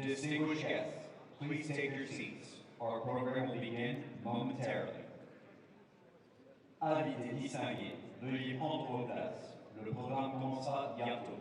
Distinguished guests, please take your seats. Our program will begin momentarily. Invités distingués, veuillez prendre vos places. Le programme commencera bientôt.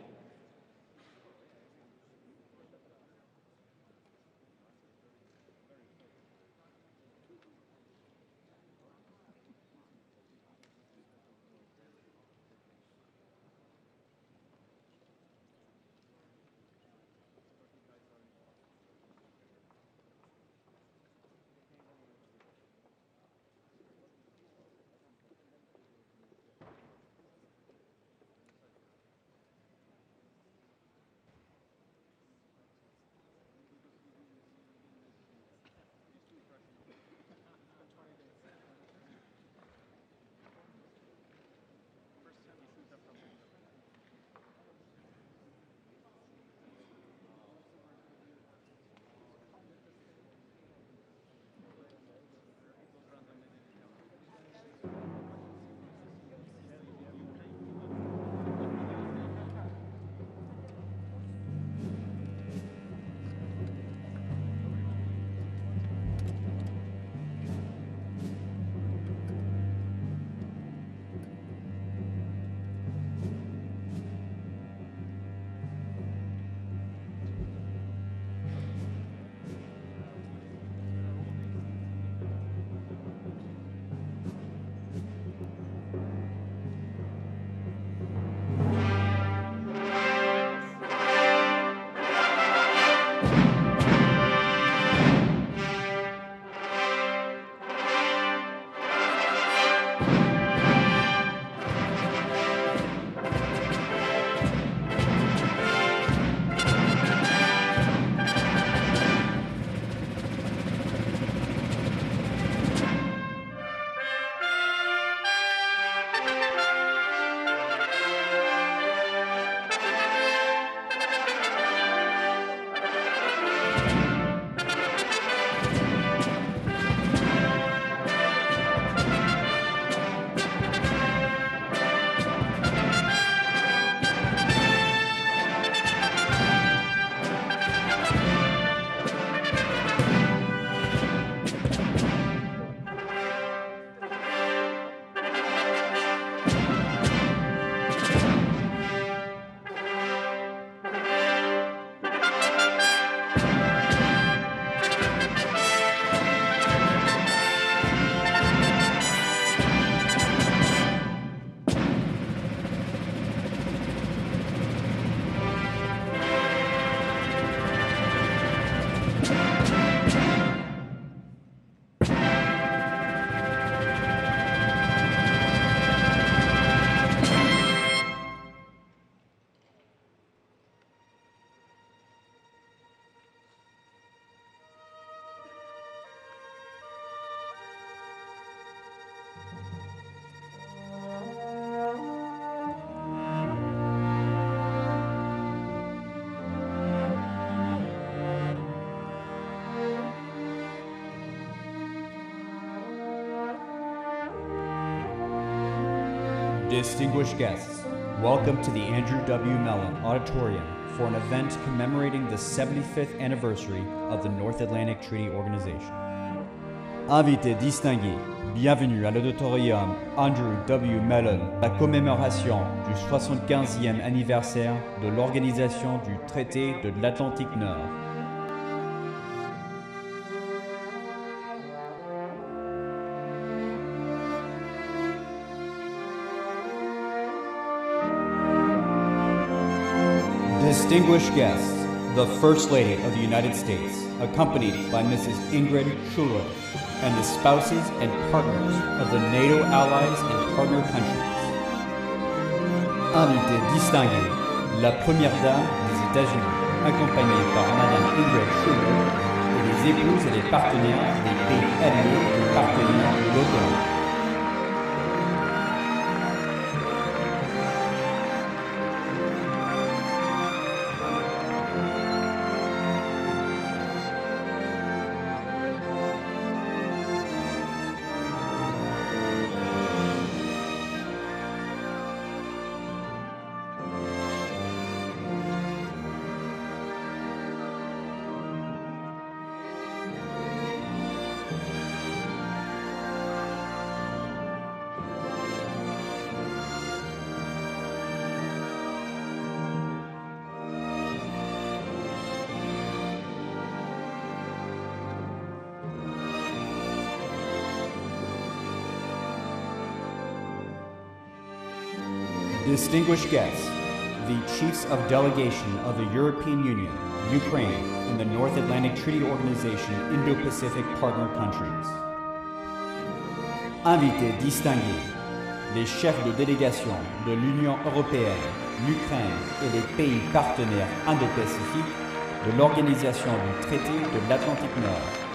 Distinguished guests, welcome to the Andrew W. Mellon Auditorium for an event commemorating the 75th anniversary of the North Atlantic Treaty Organization. Invités distingués, bienvenue à l'Auditorium Andrew W. Mellon, la commémoration du 75e anniversaire de l'Organisation du Traité de l'Atlantique Nord. Distinguished guests, the First Lady of the United States, accompanied by Mrs. Ingrid Schuller, and the spouses and partners of the NATO allies and partner countries. Invités distingués, la Première Dame des États-Unis, accompagnée par Madame Ingrid Schuller, et les épouses et les partenaires des pays alliés et partenaires de l'OTAN. Distinguished guests, the Chiefs of Delegation of the European Union, Ukraine, and the North Atlantic Treaty Organization Indo-Pacific partner countries. Invités distingués, les chefs de délégation de l'Union européenne, l'Ukraine et les pays partenaires indo-pacifiques de l'Organisation du Traité de l'Atlantique Nord.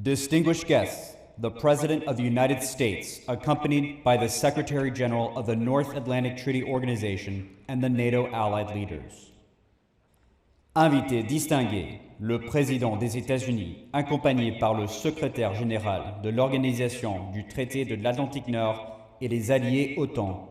Distinguished guests, the President of the United States, accompanied by the Secretary General of the North Atlantic Treaty Organization and the NATO allied leaders. Invités distingués, le Président des États-Unis, accompagné par le Secrétaire Général de l'Organisation du Traité de l'Atlantique Nord et les alliés OTAN.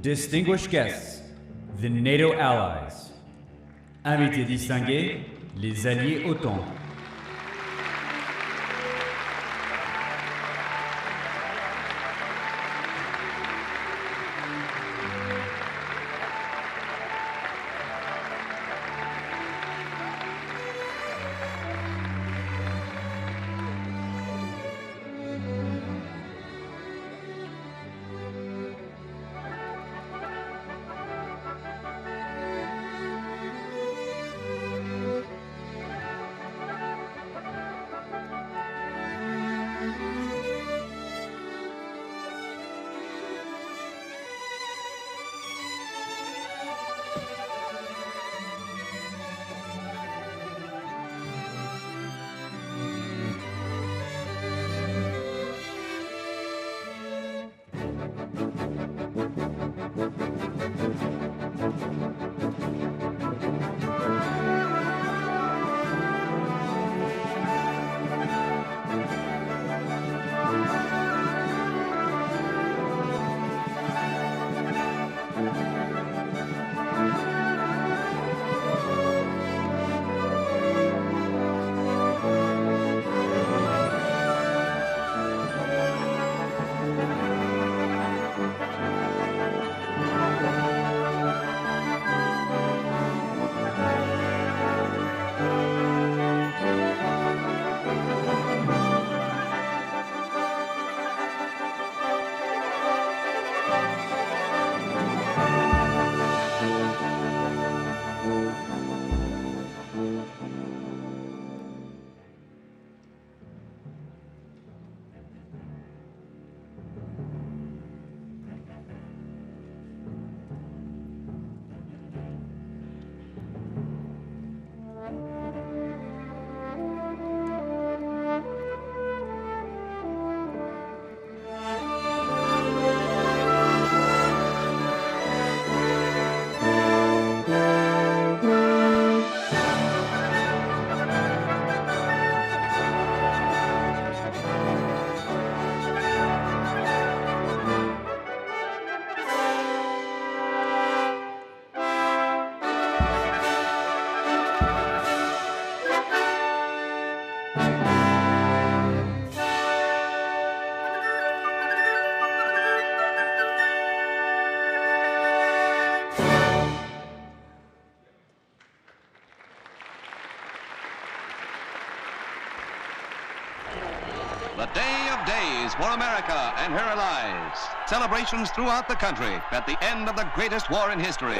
Distinguished guests, the NATO allies. Invités distingués, les alliés OTAN. The day of days for America and her allies. Celebrations throughout the country at the end of the greatest war in history.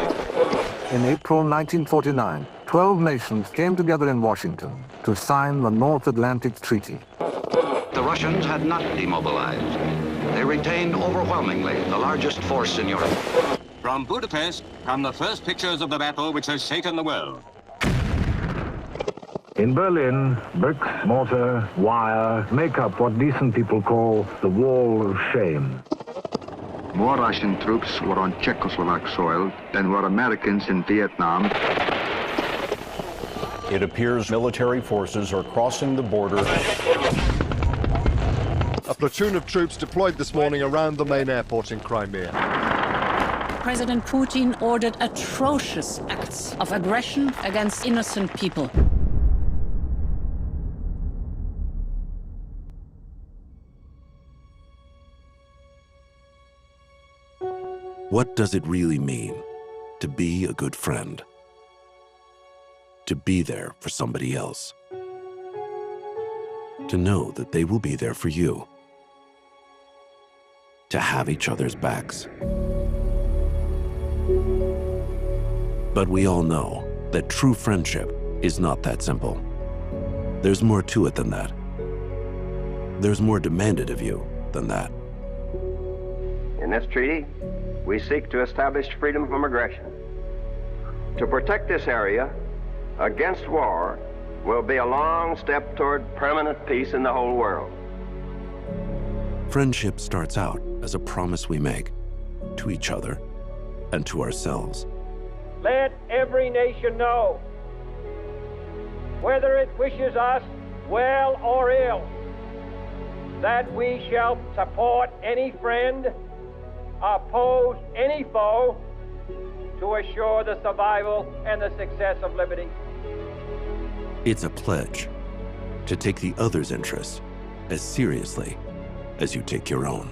In April 1949, 12 nations came together in Washington to sign the North Atlantic Treaty. The Russians had not demobilized. They retained overwhelmingly the largest force in Europe. From Budapest come the first pictures of the battle which has shaken the world. In Berlin, bricks, mortar, wire make up what decent people call the Wall of Shame. More Russian troops were on Czechoslovak soil than were Americans in Vietnam. It appears military forces are crossing the border. A platoon of troops deployed this morning around the main airport in Crimea. President Putin ordered atrocious acts of aggression against innocent people. What does it really mean to be a good friend? To be there for somebody else? To know that they will be there for you? To have each other's backs? But we all know that true friendship is not that simple. There's more to it than that. There's more demanded of you than that. In this treaty, we seek to establish freedom from aggression. To protect this area against war will be a long step toward permanent peace in the whole world. Friendship starts out as a promise we make to each other and to ourselves. Let every nation know, whether it wishes us well or ill, that we shall support any friend, oppose any foe, to assure the survival and the success of liberty. It's a pledge to take the other's interests as seriously as you take your own.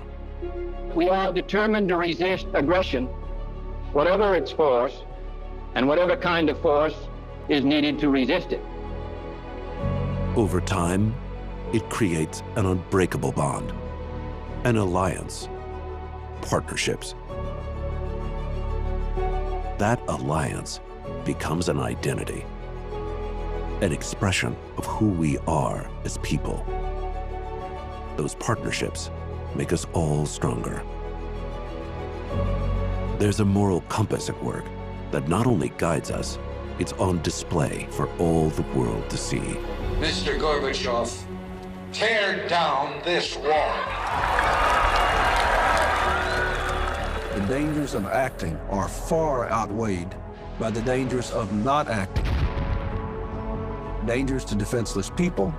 We are determined to resist aggression, whatever its force, and whatever kind of force is needed to resist it. Over time, it creates an unbreakable bond, an alliance, partnerships. That alliance becomes an identity, an expression of who we are as people. Those partnerships make us all stronger. There's a moral compass at work that not only guides us, it's on display for all the world to see. Mr. Gorbachev, tear down this wall. The dangers of acting are far outweighed by the dangers of not acting. Dangers to defenseless people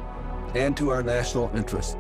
and to our national interests.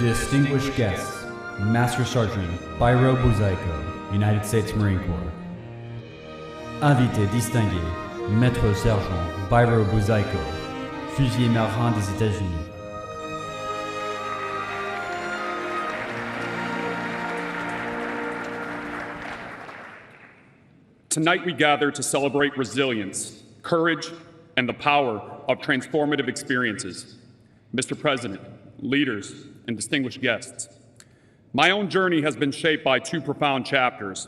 Distinguished guests, Master Sergeant Byro Buzaiko, United States Marine Corps. Invité distingué, Maître Sergent Byro Buzaiko, fusilier marin des États-Unis. Tonight we gather to celebrate resilience, courage, and the power of transformative experiences. Mr. President, leaders, and distinguished guests, my own journey has been shaped by two profound chapters: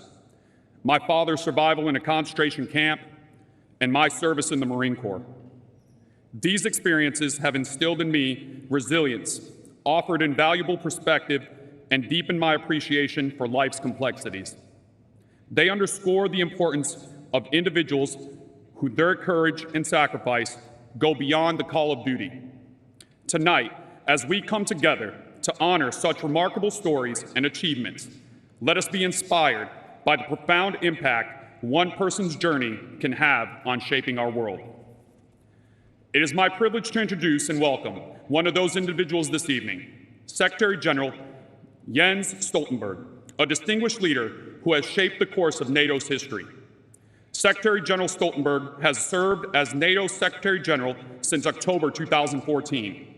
my father's survival in a concentration camp and my service in the Marine Corps. These experiences have instilled in me resilience, offered invaluable perspective, and deepened my appreciation for life's complexities. They underscore the importance of individuals who their courage and sacrifice go beyond the call of duty. Tonight, as we come together to honor such remarkable stories and achievements, let us be inspired by the profound impact one person's journey can have on shaping our world. It is my privilege to introduce and welcome one of those individuals this evening, Secretary General Jens Stoltenberg, a distinguished leader who has shaped the course of NATO's history. Secretary General Stoltenberg has served as NATO Secretary General since October 2014.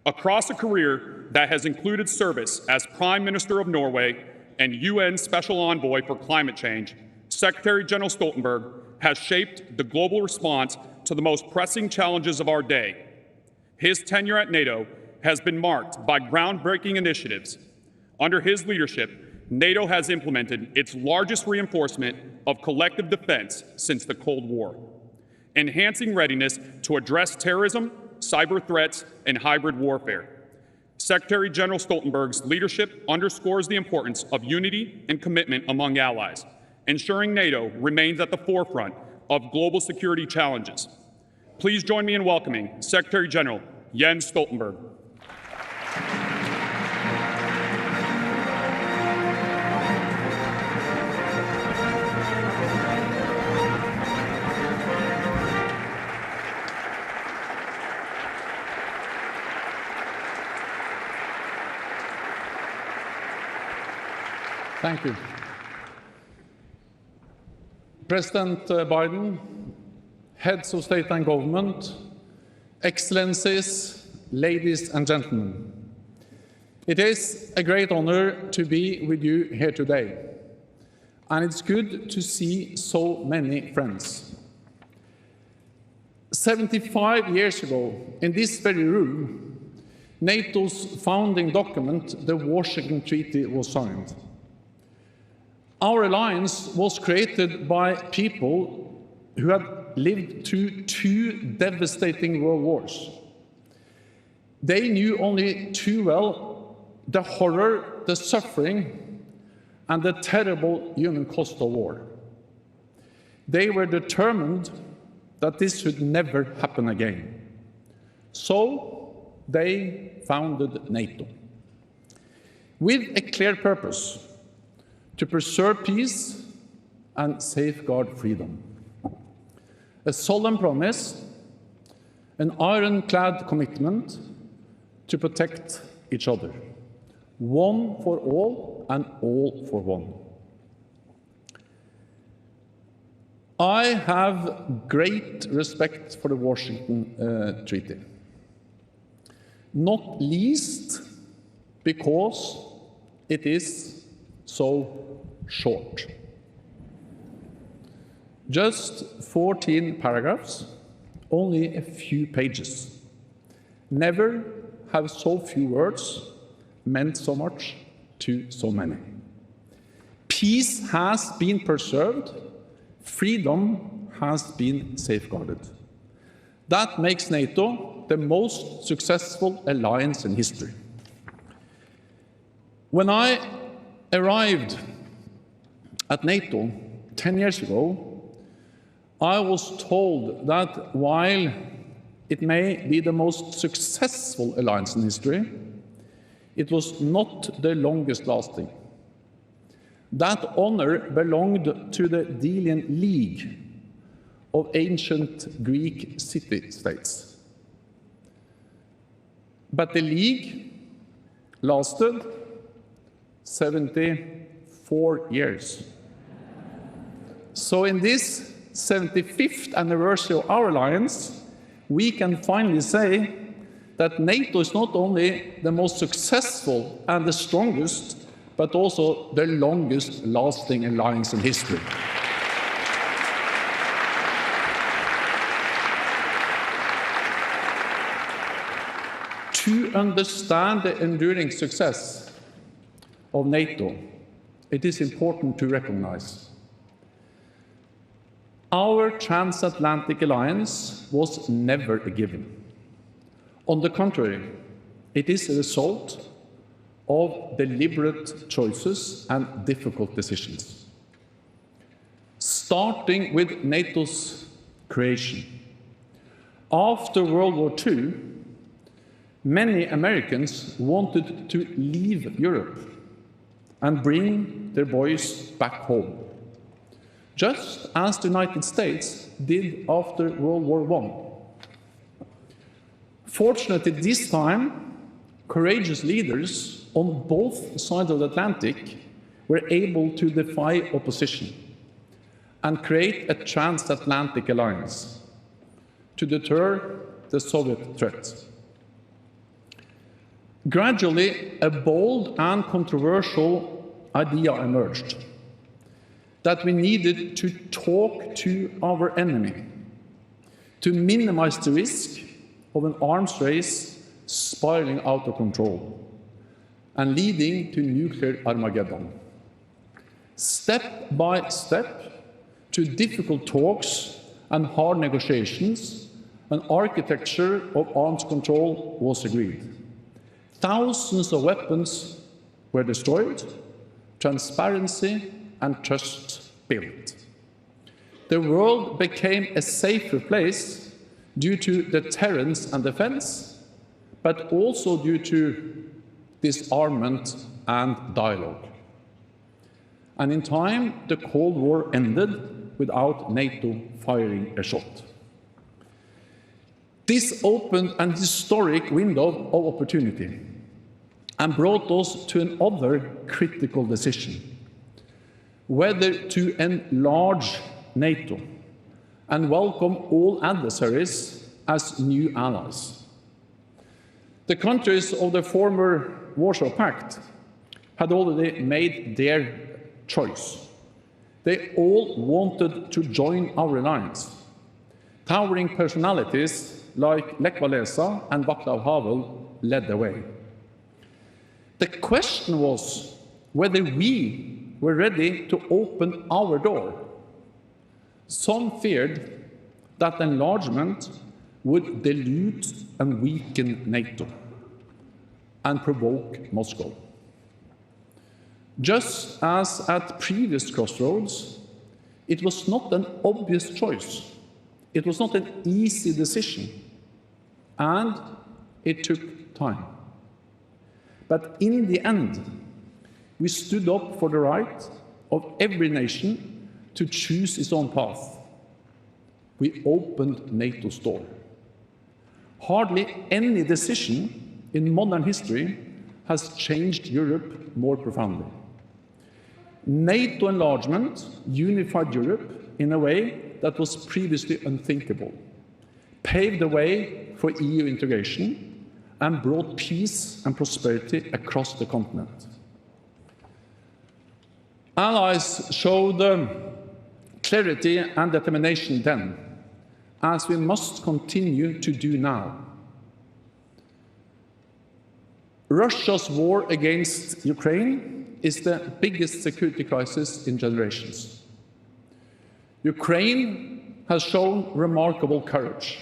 Across a career that has included service as Prime Minister of Norway and UN Special Envoy for Climate Change, Secretary General Stoltenberg has shaped the global response to the most pressing challenges of our day. His tenure at NATO has been marked by groundbreaking initiatives. Under his leadership, NATO has implemented its largest reinforcement of collective defense since the Cold War, enhancing readiness to address terrorism, cyber threats, and hybrid warfare. Secretary General Stoltenberg's leadership underscores the importance of unity and commitment among allies, ensuring NATO remains at the forefront of global security challenges. Please join me in welcoming Secretary General Jens Stoltenberg. Thank you. President Biden, heads of state and government, excellencies, ladies and gentlemen. It is a great honor to be with you here today, and it's good to see so many friends. 75 years ago, in this very room, NATO's founding document, the Washington Treaty, was signed. Our alliance was created by people who had lived through two devastating world wars. They knew only too well the horror, the suffering, and the terrible human cost of war. They were determined that this should never happen again. So they founded NATO with a clear purpose: to preserve peace and safeguard freedom. A solemn promise, an ironclad commitment to protect each other. One for all and all for one. I have great respect for the Washington Treaty, not least because it is so short. Just 14 paragraphs, only a few pages. Never have so few words meant so much to so many. Peace has been preserved, freedom has been safeguarded. That makes NATO the most successful alliance in history. When I arrived at NATO 10 years ago, I was told that while it may be the most successful alliance in history, it was not the longest lasting. That honor belonged to the Delian League of ancient Greek city-states. But the League, lasted 74 years. So in this 75th anniversary of our alliance, we can finally say that NATO is not only the most successful and the strongest, but also the longest lasting alliance in history. To understand the enduring success of NATO, it is important to recognize our transatlantic alliance was never a given. On the contrary, it is a result of deliberate choices and difficult decisions. Starting with NATO's creation. After World War II, many Americans wanted to leave Europe and bring their boys back home, just as the United States did after World War I. Fortunately, this time, courageous leaders on both sides of the Atlantic were able to defy opposition and create a transatlantic alliance to deter the Soviet threat. Gradually, a bold and controversial idea emerged that we needed to talk to our enemy to minimize the risk of an arms race spiraling out of control and leading to nuclear Armageddon. Step by step, to difficult talks and hard negotiations, an architecture of arms control was agreed. Thousands of weapons were destroyed, transparency and trust built. The world became a safer place due to deterrence and defense, but also due to disarmament and dialogue. And in time, the Cold War ended without NATO firing a shot. This opened an historic window of opportunity and brought us to another critical decision: whether to enlarge NATO and welcome all adversaries as new allies. The countries of the former Warsaw Pact had already made their choice. They all wanted to join our alliance. Towering personalities like Lech Walesa and Václav Havel led the way. The question was whether we were ready to open our door. Some feared that enlargement would dilute and weaken NATO and provoke Moscow. Just as at previous crossroads, it was not an obvious choice. It was not an easy decision, and it took time. But in the end, we stood up for the right of every nation to choose its own path. We opened NATO's door. Hardly any decision in modern history has changed Europe more profoundly. NATO enlargement unified Europe in a way that was previously unthinkable, paved the way for EU integration, and brought peace and prosperity across the continent. Allies showed clarity and determination then, as we must continue to do now. Russia's war against Ukraine is the biggest security crisis in generations. Ukraine has shown remarkable courage,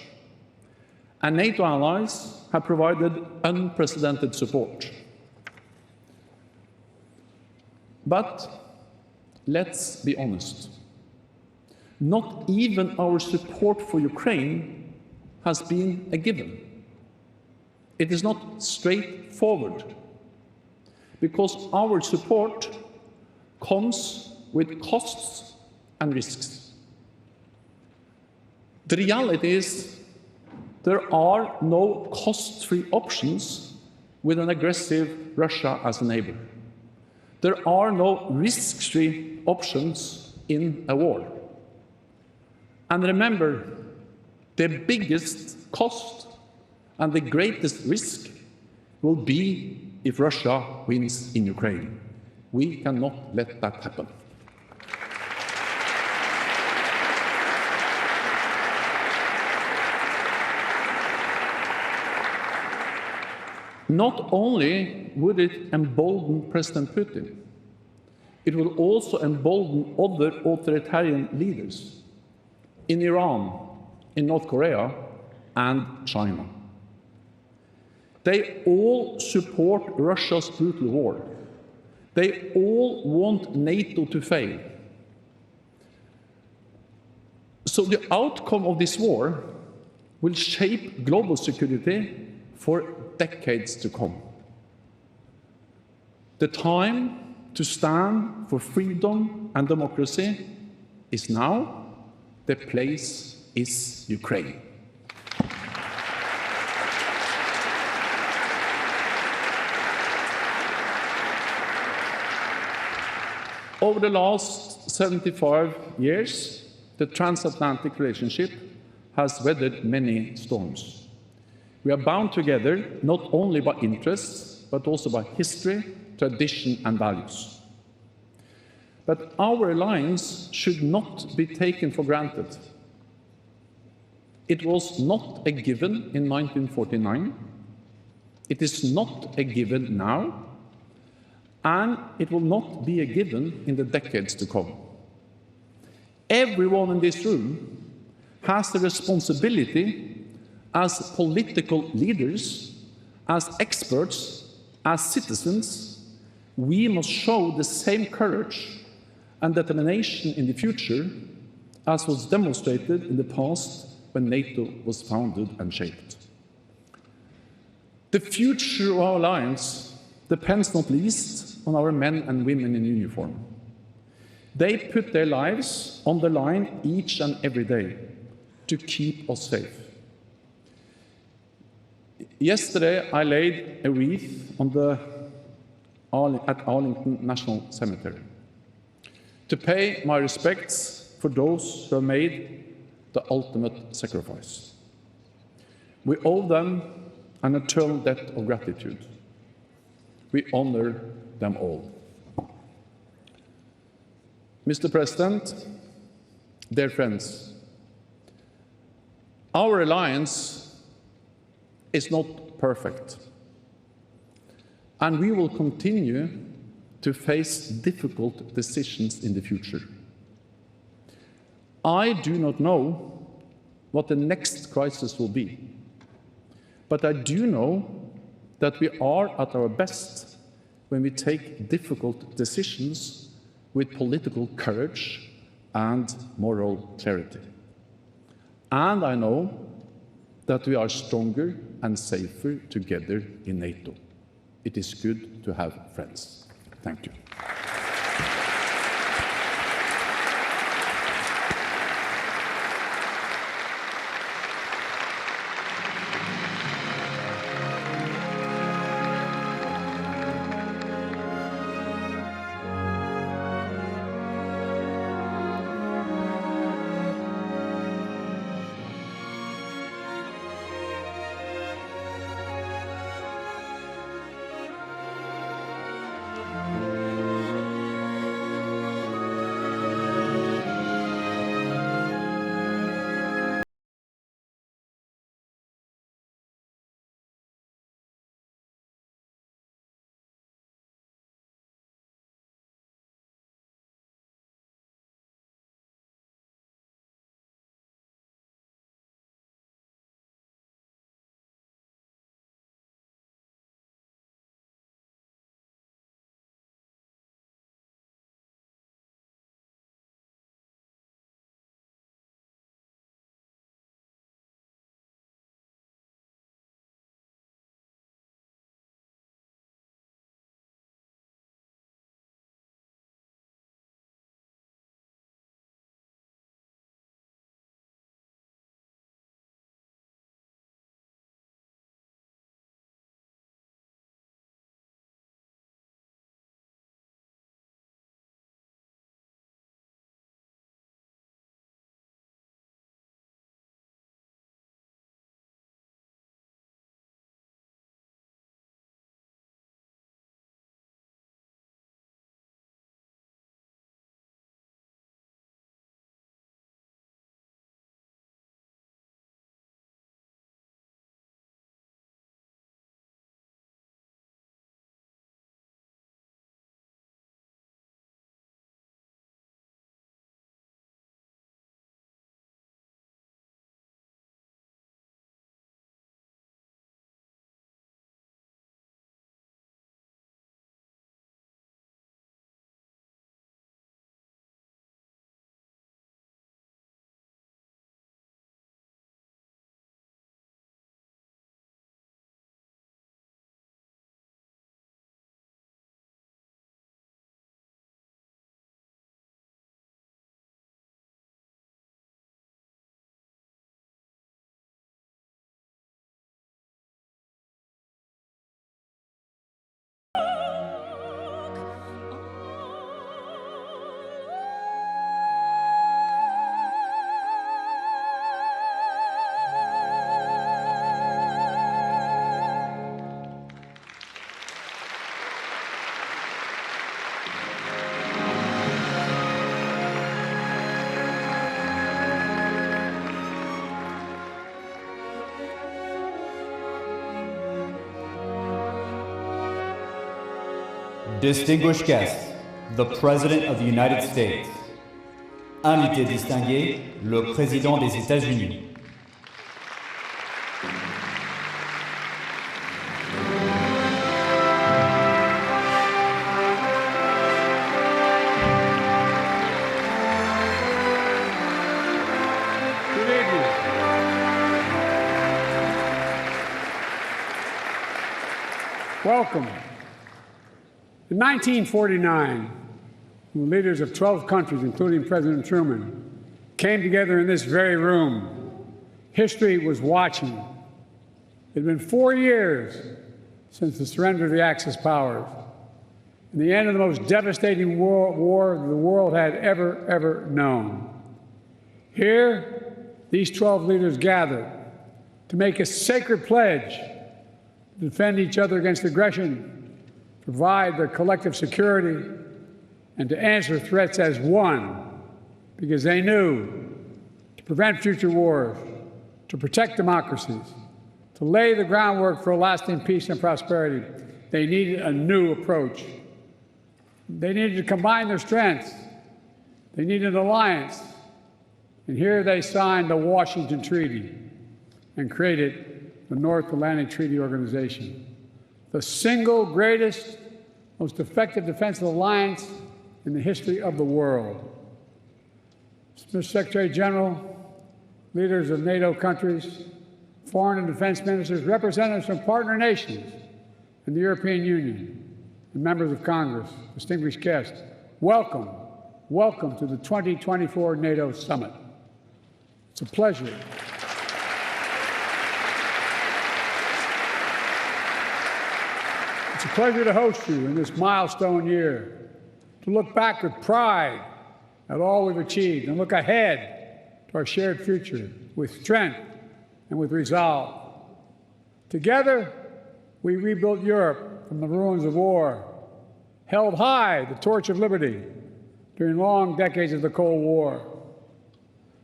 and NATO allies have provided unprecedented support. But let's be honest, not even our support for Ukraine has been a given. It is not straightforward, because our support comes with costs and risks. The reality is there are no cost-free options with an aggressive Russia as a neighbor. There are no risk-free options in a war. And remember, the biggest cost and the greatest risk will be if Russia wins in Ukraine. We cannot let that happen. Not only would it embolden President Putin, it will also embolden other authoritarian leaders in Iran, in North Korea, and China. They all support Russia's brutal war. They all want NATO to fail. So the outcome of this war will shape global security for decades to come. The time to stand for freedom and democracy is now. The place is Ukraine. Over the last 75 years, the transatlantic relationship has weathered many storms. We are bound together not only by interests, but also by history, tradition, and values. But our alliance should not be taken for granted. It was not a given in 1949. It is not a given now. And it will not be a given in the decades to come. Everyone in this room has the responsibility as political leaders, as experts, as citizens. We must show the same courage and determination in the future as was demonstrated in the past when NATO was founded and shaped. The future of our alliance depends not least on our men and women in uniform. They put their lives on the line each and every day to keep us safe. Yesterday, I laid a wreath at Arlington National Cemetery to pay my respects for those who have made the ultimate sacrifice. We owe them an eternal debt of gratitude. We honor them all. Mr. President, dear friends, our alliance is not perfect, and we will continue to face difficult decisions in the future. I do not know what the next crisis will be, but I do know that we are at our best when we take difficult decisions with political courage and moral clarity. And I know that we are stronger and safer together in NATO. It is good to have friends. Thank you. Distinguished guests, the President of the United States. Invité distingué, le Président des États-Unis. Welcome. In 1949, the leaders of 12 countries, including President Truman, came together in this very room. History was watching. It had been 4 years since the surrender of the Axis powers and the end of the most devastating war the world had ever known. Here, these 12 leaders gathered to make a sacred pledge to defend each other against aggression, provide their collective security, and to answer threats as one, because they knew to prevent future wars, to protect democracies, to lay the groundwork for lasting peace and prosperity, they needed a new approach. They needed to combine their strengths. They needed an alliance. And here they signed the Washington Treaty and created the North Atlantic Treaty Organization, the single greatest, most effective defensive alliance in the history of the world. Mr. Secretary General, leaders of NATO countries, foreign and defense ministers, representatives from partner nations and the European Union, and members of Congress, distinguished guests, welcome, welcome to the 2024 NATO Summit. It's a pleasure. It's a pleasure to host you in this milestone year, to look back with pride at all we've achieved and look ahead to our shared future with strength and with resolve. Together, we rebuilt Europe from the ruins of war, held high the torch of liberty during long decades of the Cold War.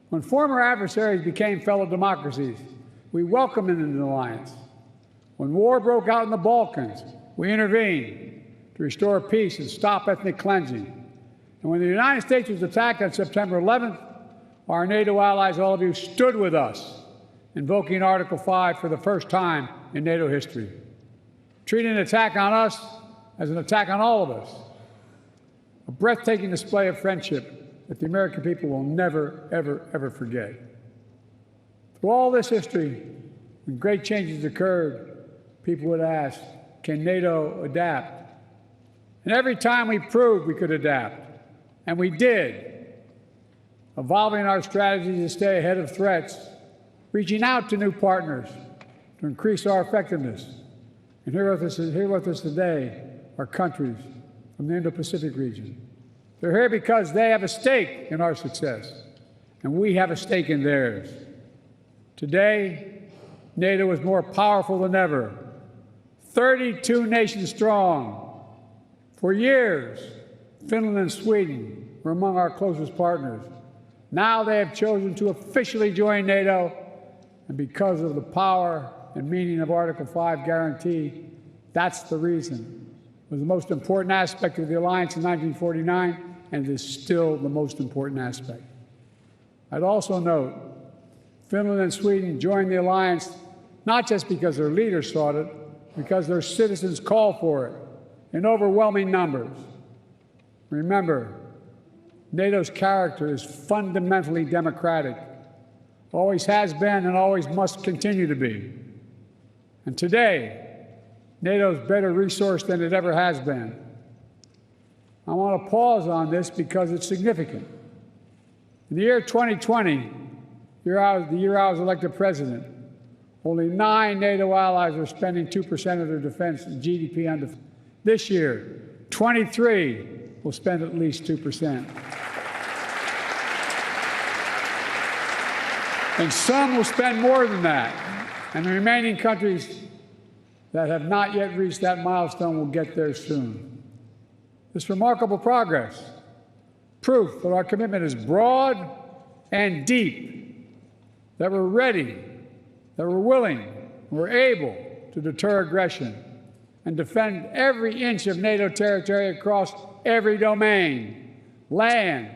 When former adversaries became fellow democracies, we welcomed them into the alliance. When war broke out in the Balkans, we intervened to restore peace and stop ethnic cleansing. And when the United States was attacked on September 11th, our NATO allies, all of you, stood with us, invoking Article 5 for the first time in NATO history, treating an attack on us as an attack on all of us. A breathtaking display of friendship that the American people will never, ever forget. Through all this history, when great changes occurred, people would ask, can NATO adapt? And every time we proved we could adapt, and we did, evolving our strategy to stay ahead of threats, reaching out to new partners to increase our effectiveness. And here with us today are countries from the Indo-Pacific region. They're here because they have a stake in our success, and we have a stake in theirs. Today, NATO is more powerful than ever, 32 nations strong. For years, Finland and Sweden were among our closest partners. Now they have chosen to officially join NATO, and because of the power and meaning of Article 5 guarantee, that's the reason. It was the most important aspect of the alliance in 1949, and it is still the most important aspect. I'd also note, Finland and Sweden joined the alliance not just because their leaders sought it, because their citizens call for it in overwhelming numbers. Remember, NATO's character is fundamentally democratic, always has been and always must continue to be. And today, NATO is better resourced than it ever has been. I want to pause on this because it's significant. In the year 2020, the year I was elected president, only 9 NATO allies are spending 2% of their defense and GDP on defense. This year, 23 will spend at least 2%. And some will spend more than that. And the remaining countries that have not yet reached that milestone will get there soon. This remarkable progress, proof that our commitment is broad and deep, that we're ready, that we're willing, we're able to deter aggression. and defend every inch of NATO territory across every domain: land,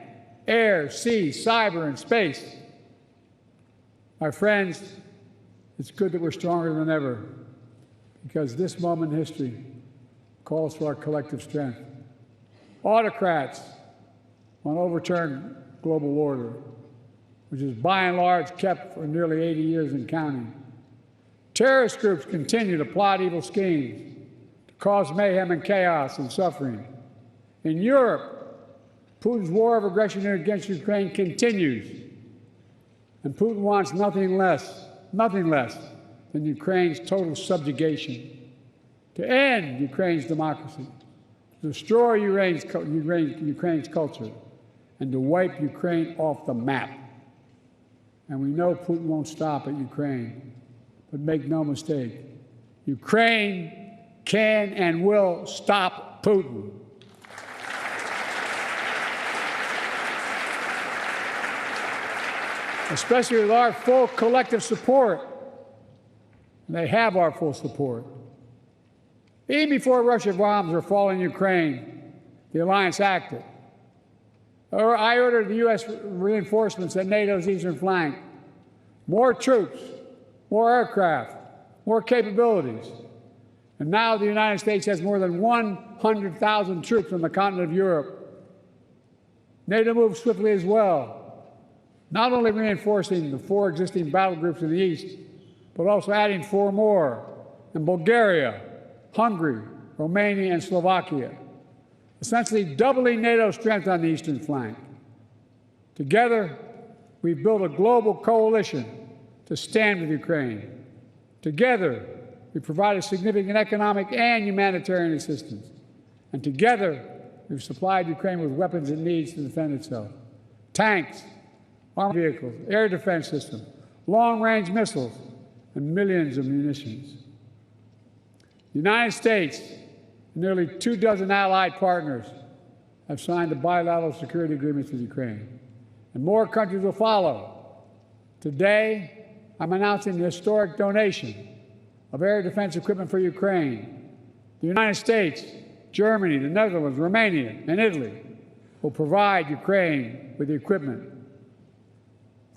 air, sea, cyber, and space. My friends, it's good that we're stronger than ever, because this moment in history calls for our collective strength. Autocrats want to overturn global order, which is by and large kept for nearly 80 years and counting. Terrorist groups continue to plot evil schemes to cause mayhem and chaos and suffering. In Europe, Putin's war of aggression against Ukraine continues, and Putin wants nothing less than Ukraine's total subjugation, to end Ukraine's democracy, to destroy Ukraine's culture, and to wipe Ukraine off the map. And we know Putin won't stop at Ukraine. But make no mistake, Ukraine can and will stop Putin. Especially with our full collective support. And they have our full support. Even before Russian bombs were falling in Ukraine, the alliance acted. I ordered the U.S. reinforcements at NATO's eastern flank. More troops, more aircraft, more capabilities. And now the United States has more than 100,000 troops on the continent of Europe. NATO moved swiftly as well, not only reinforcing the 4 existing battle groups in the east, but also adding 4 more in Bulgaria, Hungary, Romania, and Slovakia, essentially doubling NATO's strength on the eastern flank. Together, we've built a global coalition to stand with Ukraine. Together, we provided significant economic and humanitarian assistance. And together, we've supplied Ukraine with weapons it needs to defend itself: tanks, armored vehicles, air defense systems, long-range missiles, and millions of munitions. The United States and nearly 24 allied partners have signed bilateral security agreements with Ukraine, and more countries will follow. Today, I'm announcing the historic donation of air defense equipment for Ukraine. The United States, Germany, the Netherlands, Romania, and Italy will provide Ukraine with the equipment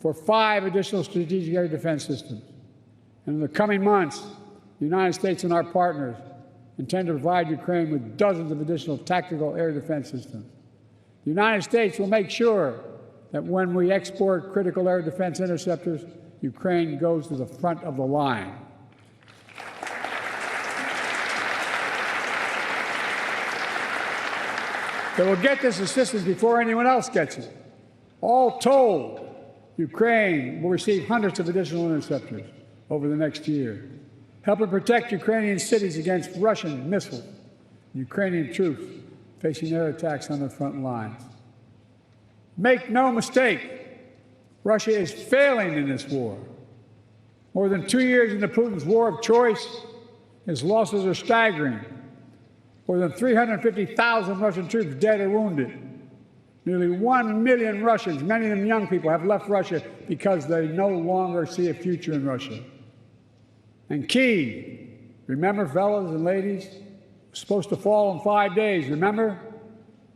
for 5 additional strategic air defense systems. And in the coming months, the United States and our partners intend to provide Ukraine with dozens of additional tactical air defense systems. The United States will make sure that when we export critical air defense interceptors, Ukraine goes to the front of the line. They will get this assistance before anyone else gets it. All told, Ukraine will receive hundreds of additional interceptors over the next year, helping protect Ukrainian cities against Russian missiles, and Ukrainian troops facing air attacks on the front lines. Make no mistake, Russia is failing in this war. More than 2 years into Putin's war of choice, his losses are staggering. More than 350,000 Russian troops dead or wounded. Nearly 1 million Russians, many of them young people, have left Russia because they no longer see a future in Russia. And Kyiv, remember, fellas and ladies, was supposed to fall in 5 days, remember?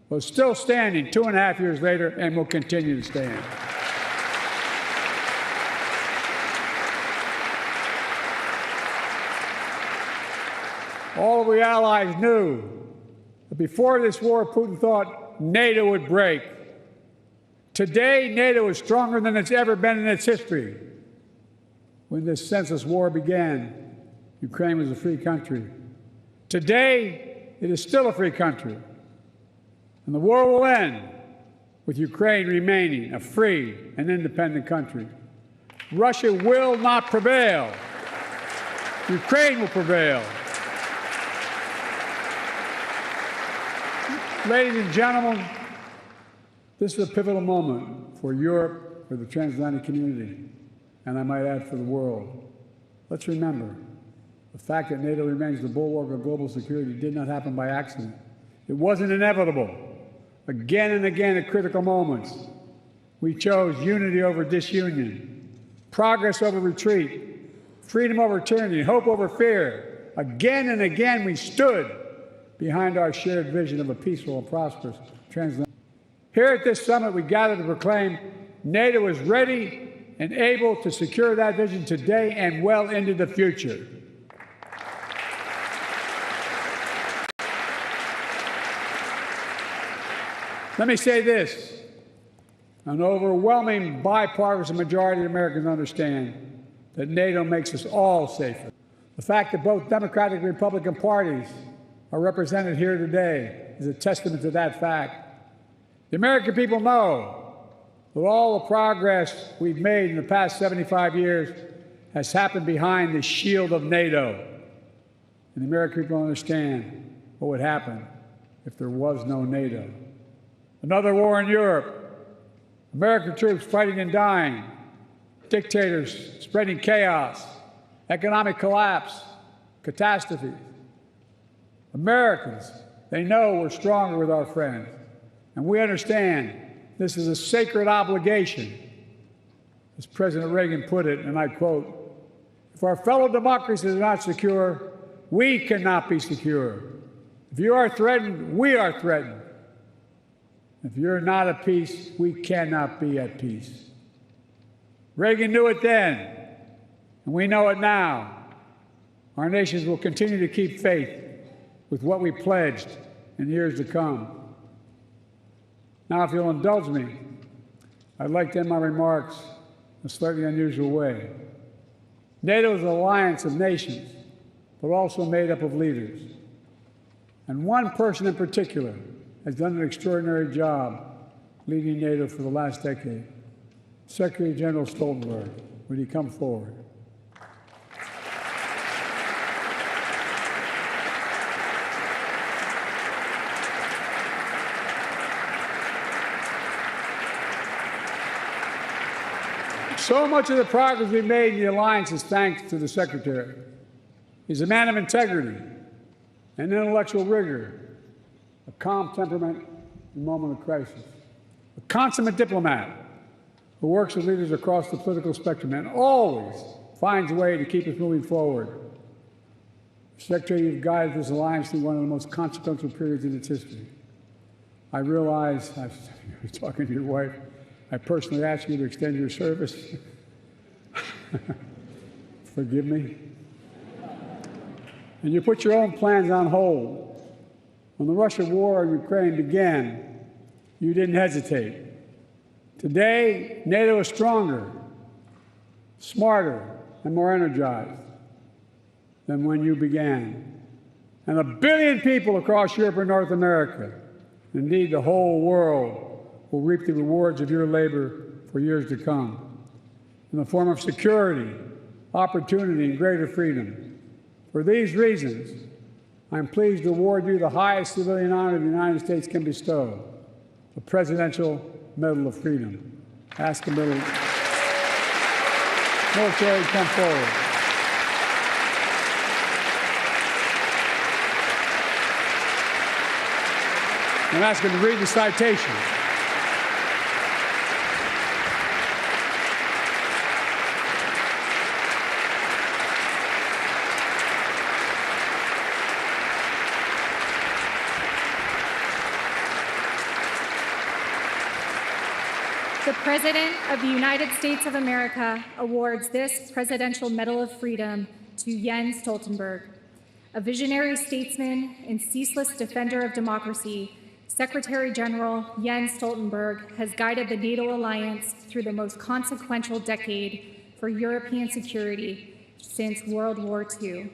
Was still standing 2.5 years later and will continue to stand. All of the allies knew that before this war, Putin thought NATO would break. Today, NATO is stronger than it's ever been in its history. When this senseless war began, Ukraine was a free country. Today, it is still a free country. And the war will end with Ukraine remaining a free and independent country. Russia will not prevail. Ukraine will prevail. Ladies and gentlemen, this is a pivotal moment for Europe, for the transatlantic community, and I might add for the world. Let's remember, the fact that NATO remains the bulwark of global security did not happen by accident. It wasn't inevitable. Again and again at critical moments, we chose unity over disunion, progress over retreat, freedom over tyranny, hope over fear, again and again we stood behind our shared vision of a peaceful and prosperous transatlantic. Here at this summit, we gather to proclaim NATO is ready and able to secure that vision today and well into the future. Let me say this. An overwhelming bipartisan majority of Americans understand that NATO makes us all safer. The fact that both Democratic and Republican parties are represented here today is a testament to that fact. The American people know that all the progress we've made in the past 75 years has happened behind the shield of NATO. And the American people understand what would happen if there was no NATO. Another war in Europe, American troops fighting and dying, dictators spreading chaos, economic collapse, catastrophes. Americans, they know we're stronger with our friends, and we understand this is a sacred obligation. As President Reagan put it, and I quote, "If our fellow democracies are not secure, we cannot be secure. If you are threatened, we are threatened. If you're not at peace, we cannot be at peace." Reagan knew it then, and we know it now. Our nations will continue to keep faith with what we pledged in years to come. Now, if you'll indulge me, I'd like to end my remarks in a slightly unusual way. NATO is an alliance of nations, but also made up of leaders. And one person in particular has done an extraordinary job leading NATO for the last decade. Secretary General Stoltenberg, would he come forward? So much of the progress we've made in the alliance is thanks to the Secretary. He's a man of integrity and intellectual rigor, a calm temperament in a moment of crisis, a consummate diplomat who works with leaders across the political spectrum and always finds a way to keep us moving forward. Secretary, you've guided this alliance through one of the most consequential periods in its history. I realize, I was talking to your wife, I personally asked you to extend your service. Forgive me. And you put your own plans on hold. When the Russian war in Ukraine began, you didn't hesitate. Today, NATO is stronger, smarter, and more energized than when you began. And 1 billion people across Europe and North America, indeed the whole world, will reap the rewards of your labor for years to come in the form of security, opportunity, and greater freedom. For these reasons, I'm pleased to award you the highest civilian honor the United States can bestow, the Presidential Medal of Freedom. Ask the military to come forward. And ask him to read the citation. The President of the United States of America awards this Presidential Medal of Freedom to Jens Stoltenberg. A visionary statesman and ceaseless defender of democracy, Secretary General Jens Stoltenberg has guided the NATO alliance through the most consequential decade for European security since World War II.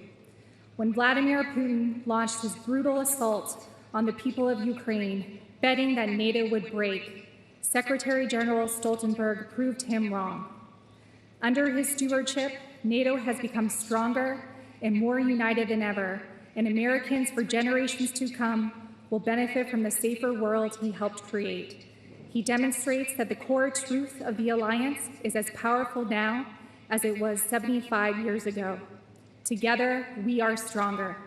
When Vladimir Putin launched his brutal assault on the people of Ukraine, betting that NATO would break, Secretary General Stoltenberg proved him wrong. Under his stewardship, NATO has become stronger and more united than ever, and Americans for generations to come will benefit from the safer world he helped create. He demonstrates that the core truth of the alliance is as powerful now as it was 75 years ago. Together, we are stronger.